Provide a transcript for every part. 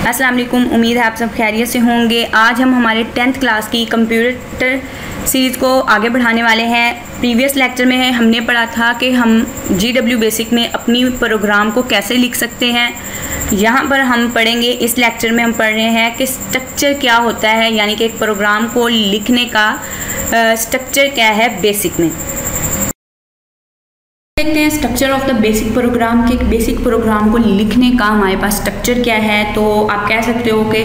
अस्सलाम वालेकुम। उम्मीद है आप सब खैरियत से होंगे। आज हम हमारे 10th क्लास की कंप्यूटर सीरीज़ को आगे बढ़ाने वाले हैं। प्रीवियस लेक्चर में हमने पढ़ा था कि हम GW बेसिक में अपनी प्रोग्राम को कैसे लिख सकते हैं। यहाँ पर हम पढ़ेंगे, इस लेक्चर में हम पढ़ रहे हैं कि स्ट्रक्चर क्या होता है, यानी कि एक प्रोग्राम को लिखने का स्ट्रक्चर क्या है बेसिक में। देखते हैं structure of the basic programme के बेसिक प्रोग्राम को लिखने का हमारे पास स्ट्रक्चर क्या है। तो आप कह सकते हो कि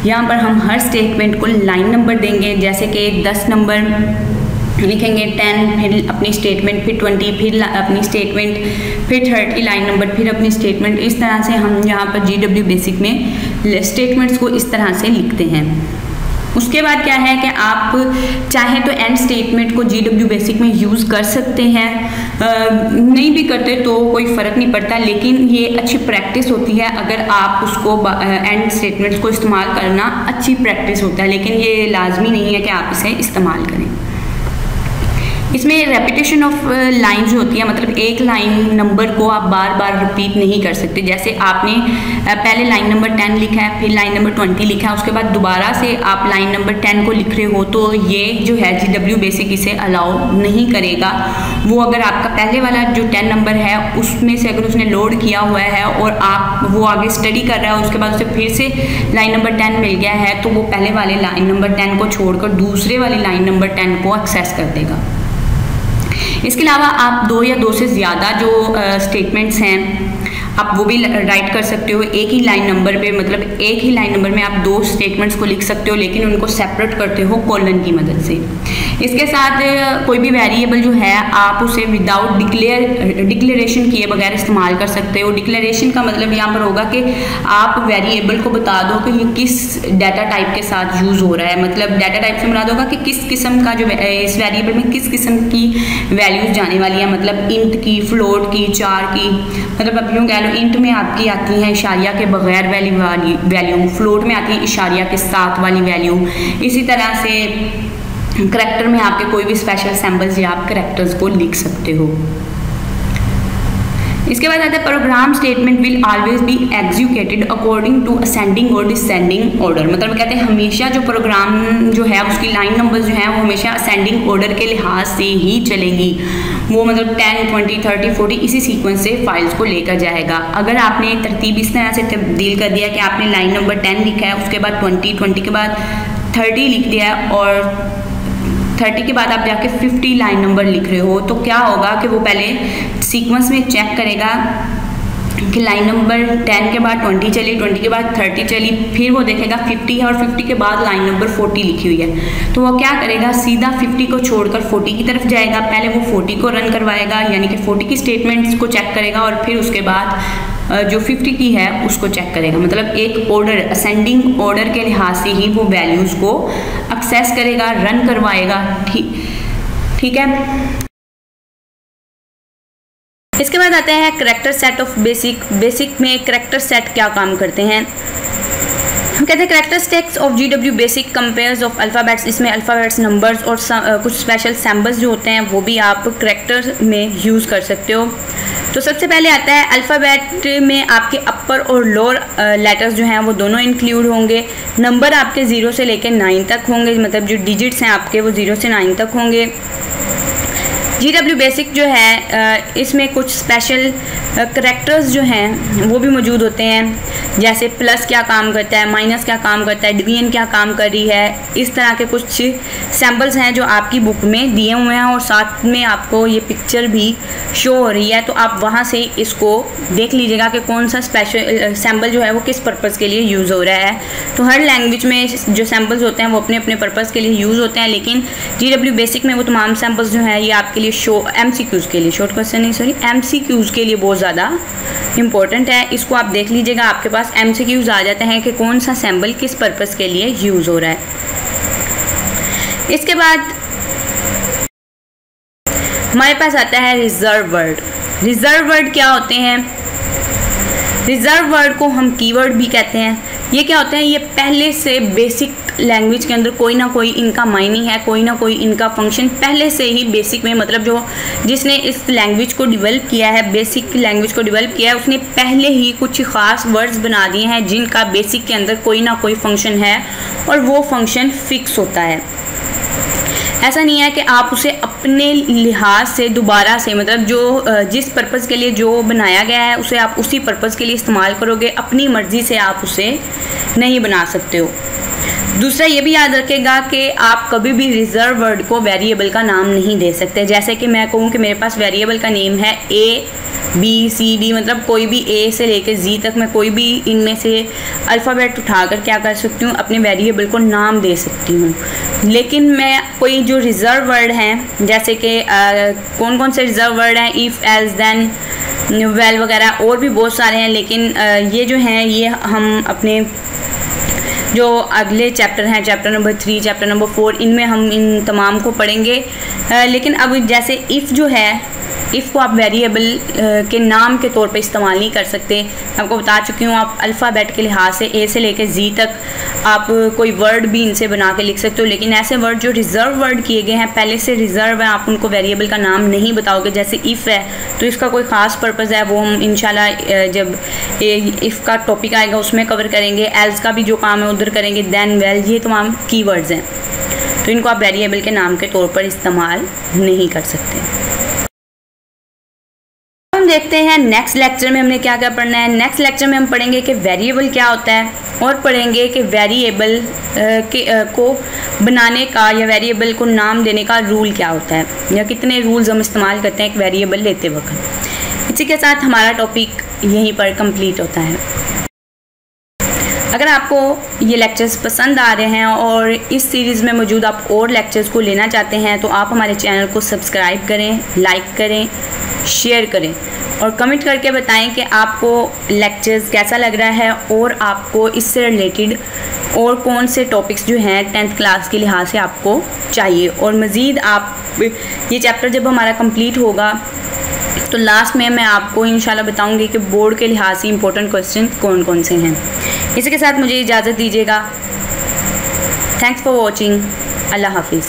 यहाँ पर हम हर स्टेटमेंट को लाइन नंबर देंगे, जैसे कि 10 नंबर लिखेंगे, 10, फिर अपनी स्टेटमेंट, फिर 20, फिर अपनी स्टेटमेंट, फिर 30 लाइन नंबर, फिर अपनी स्टेटमेंट। इस तरह से हम यहाँ पर GW बेसिक में स्टेटमेंट्स को इस तरह से लिखते हैं। उसके बाद क्या है कि आप चाहे तो एंड स्टेटमेंट को GW बेसिक में यूज़ कर सकते हैं, नहीं भी करते तो कोई फ़र्क नहीं पड़ता, लेकिन ये अच्छी प्रैक्टिस होती है। अगर आप उसको एंड स्टेटमेंट्स को इस्तेमाल करना अच्छी प्रैक्टिस होता है, लेकिन ये लाजमी नहीं है कि आप इसे इस्तेमाल करें। इसमें रेपिटेशन ऑफ लाइन जो होती है, मतलब एक लाइन नंबर को आप बार बार रिपीट नहीं कर सकते। जैसे आपने पहले लाइन नंबर 10 लिखा है, फिर लाइन नंबर 20 लिखा है, उसके बाद दोबारा से आप लाइन नंबर 10 को लिख रहे हो, तो ये जो है GW बेसिक इसे अलाउ नहीं करेगा। वो अगर आपका पहले वाला जो 10 नंबर है उसमें से अगर उसने लोड किया हुआ है और आप वो आगे स्टडी कर रहा है, उसके बाद उसे फिर से लाइन नंबर 10 मिल गया है, तो वो पहले वाले लाइन नंबर 10 को छोड़कर दूसरे वाली लाइन नंबर 10 को एक्सेस कर देगा। इसके अलावा आप 2 या 2 से ज़्यादा जो स्टेटमेंट्स हैं आप वो भी राइट कर सकते हो। एक ही लाइन नंबर पे, मतलब एक ही लाइन नंबर में आप 2 स्टेटमेंट्स को लिख सकते हो, लेकिन उनको सेपरेट करते हो कॉलन की मदद से। इसके साथ कोई भी वेरिएबल जो है आप उसे विदाउट डिक्लेरेशन किए बगैर इस्तेमाल कर सकते हो। डिक्लेरेशन का मतलब यहाँ पर होगा कि आप वेरिएबल को बता दो कि ये किस डाटा टाइप के साथ यूज़ हो रहा है। मतलब डाटा टाइप से मुराद होगा कि किस किस्म का जो इस वेरिएबल में किस किस्म की वैल्यूज़ जाने वाली है, मतलब इंट की, फ्लोट की, चार की। मतलब अब यूँ कह लो, इंट में आपकी आती है इशारिया के बगैर वाली वैल्यू, फ्लोट में आती है इशारिया के साथ वाली वैल्यू। इसी तरह से करैक्टर में आपके कोई भी स्पेशल सिंबल्स या आप करैक्टर्स को लिख सकते हो। इसके बाद आता है programme statement will always be executed according to ascending और डिसेंडिंग ऑर्डर। मतलब कहते हैं हमेशा जो प्रोग्राम जो है उसकी लाइन नंबर जो है वो हमेशा असेंडिंग ऑर्डर के लिहाज से ही चलेगी। वो मतलब 10, 20, 30, 40 इसी सीक्वेंस से फाइल्स को लेकर जाएगा। अगर आपने तरतीब इस तरह से तब्दील कर दिया कि आपने लाइन नंबर 10 लिखा है, उसके बाद 20 के बाद 30 लिख दिया है और 30 के बाद आप जाके 50 लाइन नंबर लिख रहे हो, तो क्या होगा कि वो पहले सीक्वेंस में चेक करेगा कि लाइन नंबर 10 के बाद 20 चली, 20 के बाद 30 चली, फिर वो देखेगा 50 है और 50 के बाद लाइन नंबर 40 लिखी हुई है, तो वो क्या करेगा, सीधा 50 को छोड़कर 40 की तरफ जाएगा। पहले वो 40 को रन करवाएगा, यानी कि 40 की स्टेटमेंट्स को चेक करेगा और फिर उसके बाद जो 50 की है उसको चेक करेगा। मतलब एक ऑर्डर, असेंडिंग ऑर्डर के लिहाज से ही वो वैल्यूज़ को एक्सेस करेगा, रन करवाएगा। ठीक है। इसके बाद आता है character set of basic. Basic में करैक्टर सेट क्या काम करते हैं, हम कहते हैं character stacks of GW basic compares of alphabets. इसमें अल्फ़ाबेट्स, नंबर्स और कुछ स्पेशल सिंबल्स जो होते हैं वो भी आप करैक्टर में यूज़ कर सकते हो। तो सबसे पहले आता है अल्फ़ाबेट में आपके अपर और लोअर लेटर्स जो हैं वो दोनों इंक्लूड होंगे। नंबर आपके 0 से लेकर 9 तक होंगे, मतलब जो डिजिट्स हैं आपके वो 0 से 9 तक होंगे। GW बेसिक जो है इसमें कुछ स्पेशल करैक्टर्स जो हैं वो भी मौजूद होते हैं, जैसे प्लस क्या काम करता है, माइनस क्या काम करता है, डिवीजन क्या काम कर रही है। इस तरह के कुछ सैम्पल्स हैं जो आपकी बुक में दिए हुए हैं और साथ में आपको ये पिक्चर भी शो हो रही है, तो आप वहाँ से इसको देख लीजिएगा कि कौन सा स्पेशल सैम्पल जो है वो किस पर्पज़ के लिए यूज़ हो रहा है। तो हर लैंग्वेज में जो सैम्पल्स होते हैं वो अपने अपने पर्पज़ के लिए यूज़ होते हैं, लेकिन GW बेसिक में वो तमाम सैम्पल्स जो हैं ये आपके लिए MCQs के लिए, शॉर्ट क्वेश्चन नहीं सॉरी, MCQs के लिए बहुत ज़्यादा इंपॉर्टेंट है। इसको आप देख लीजिएगा, आपके पास MCQs आ जाते हैं कि कौन सा सैम्पल किस पर्पज़ के लिए यूज़ हो रहा है। इसके बाद हमारे पास आता है रिजर्व वर्ड। रिजर्व वर्ड क्या होते हैं, रिजर्व वर्ड को हम कीवर्ड भी कहते हैं। ये क्या होते हैं, ये पहले से बेसिक लैंग्वेज के अंदर कोई ना कोई इनका मायने है, कोई ना कोई इनका फंक्शन पहले से ही बेसिक में, मतलब जो जिसने इस लैंग्वेज को डेवलप किया है, बेसिक लैंग्वेज को डेवलप किया है, उसने पहले ही कुछ ख़ास वर्ड्स बना दिए हैं जिनका बेसिक के अंदर कोई ना कोई फंक्शन है और वो फंक्शन फिक्स होता है। ऐसा नहीं है कि आप उसे अपने लिहाज से दोबारा से, मतलब जो जिस पर्पज़ के लिए जो बनाया गया है उसे आप उसी पर्पज़ के लिए इस्तेमाल करोगे, अपनी मर्ज़ी से आप उसे नहीं बना सकते हो। दूसरा ये भी याद रखेगा कि आप कभी भी रिज़र्व वर्ड को वेरिएबल का नाम नहीं दे सकते। जैसे कि मैं कहूँ कि मेरे पास वेरिएबल का नेम है ABCD, मतलब कोई भी A से लेकर Z तक मैं कोई भी इनमें से अल्फ़ाबेट उठाकर क्या कर सकती हूँ, अपने वेरिएबल को नाम दे सकती हूँ। लेकिन मैं कोई जो रिज़र्व वर्ड हैं, जैसे कि कौन कौन से रिज़र्व वर्ड हैं, इफ़, एल्स, देन, वेल वगैरह और भी बहुत सारे हैं, लेकिन ये जो हैं ये हम अपने जो अगले चैप्टर हैं, चैप्टर नंबर 3, चैप्टर नंबर 4, इनमें हम इन तमाम को पढ़ेंगे। लेकिन अब जैसे इफ़ जो है, इफ़ को आप वेरिएबल के नाम के तौर पे इस्तेमाल नहीं कर सकते। आपको बता चुकी हूँ, आप अल्फ़ाबेट के लिहाज से A से लेकर Z तक आप कोई वर्ड भी इनसे बना के लिख सकते हो। लेकिन ऐसे वर्ड जो रिज़र्व वर्ड किए गए हैं, पहले से रिज़र्व है, आप उनको वेरिएबल का नाम नहीं बताओगे। जैसे इफ़ है तो इसका कोई ख़ास पर्पज़ है, वो हम इंशाल्लाह जब इफ़ का टॉपिक आएगा उसमें कवर करेंगे। एल्स का भी जो काम है उधर करेंगे। देन, वेल, ये तमाम कीवर्ड्स हैं, तो इनको आप वेरिएबल के नाम के तौर पर इस्तेमाल नहीं कर सकते। हम देखते हैं नेक्स्ट लेक्चर में हमने क्या क्या पढ़ना है। नेक्स्ट लेक्चर में हम पढ़ेंगे कि वेरिएबल क्या होता है और पढ़ेंगे कि वेरिएबल को बनाने का या वेरिएबल को नाम देने का रूल क्या होता है, या कितने रूल्स हम इस्तेमाल करते हैं एक वेरिएबल लेते वक्त। इसी के साथ हमारा टॉपिक यहीं पर कंप्लीट होता है। अगर आपको ये लेक्चर्स पसंद आ रहे हैं और इस सीरीज़ में मौजूद आप और लेक्चर्स को लेना चाहते हैं तो आप हमारे चैनल को सब्सक्राइब करें, लाइक करें, शेयर करें और कमेंट करके बताएं कि आपको लेक्चर्स कैसा लग रहा है और आपको इससे रिलेटेड और कौन से टॉपिक्स जो हैं 10th क्लास के लिहाज से आपको चाहिए। और मज़ीद आप ये चैप्टर जब हमारा कंप्लीट होगा तो लास्ट में मैं आपको इंशाल्लाह बताऊंगी कि बोर्ड के लिहाज से इंपॉर्टेंट क्वेश्चन कौन कौन से हैं। इसी के साथ मुझे इजाज़त दीजिएगा। Thanks for watching. अल्लाह हाफिज़।